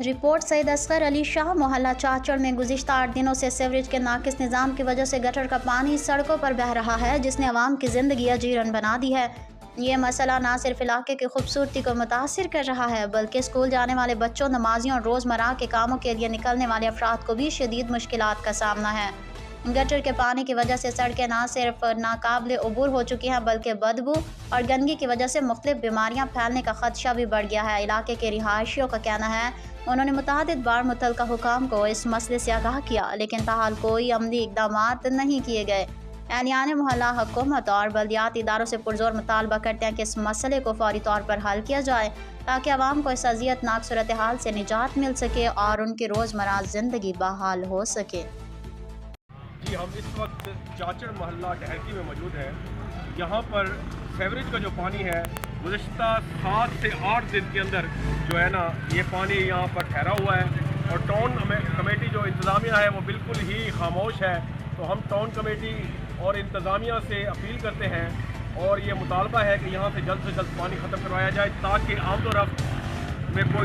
Report Saeed Asghar Ali Shah मोहल्ला चाचड़ में गुज़िश्ता 8 दिनों से सीवरेज के नाकिस निज़ाम की वजह से गटर का पानी सड़कों पर बह रहा है, जिसने आवाम की ज़िंदगी अजीरन बना दी है। ये मसला न सिर्फ इलाके की खूबसूरती को मुतासिर कर रहा है, बल्कि स्कूल जाने वाले बच्चों, नमाजियों और रोज़मर्रा के कामों के लिए निकलने वाले अफराद को भी शदीद मुश्किलात का सामना है। गटर के पानी की वजह से सड़कें न सिर्फ नाकाबिले अबूर हो चुकी हैं, बल्कि बदबू और गंदगी की वजह से मुख्तलिफ बीमारियां फैलने का खदशा भी बढ़ गया है। इलाके के रिहायशियों का कहना है उन्होंने मुतअद्दिद बार मुतल्लिका हुकाम को इस मसले से आगाह किया, लेकिन ताहाल कोई अमली इक़दामात नहीं किए गए। एहलियान मोहल्ला हुकूमत और बल्दियाती इदारों से पुरजोर मुतालबा करते हैं कि इस मसले को फौरी तौर पर हल किया जाए, ताकि आवाम को इस अज़ियतनाक सूरत हाल से निजात मिल सके और उनकी रोज़मर्रा ज़िंदगी बहाल हो सके। जी, हम इस वक्त चाचड़ मोहल्ला डहरकी में मौजूद हैं। यहाँ पर सीवरेज का जो पानी है गुज़िश्ता 7 से 8 दिन के अंदर जो है ना, ये पानी यहाँ पर ठहरा हुआ है और टाउन कमेटी जो इंतज़ामिया है वो बिल्कुल ही खामोश है। तो हम टाउन कमेटी और इंतज़ामिया से अपील करते हैं और ये मुतालबा है कि यहाँ से जल्द पानी ख़त्म करवाया जाए, ताकि आमद-ओ-रफ़्त में कोई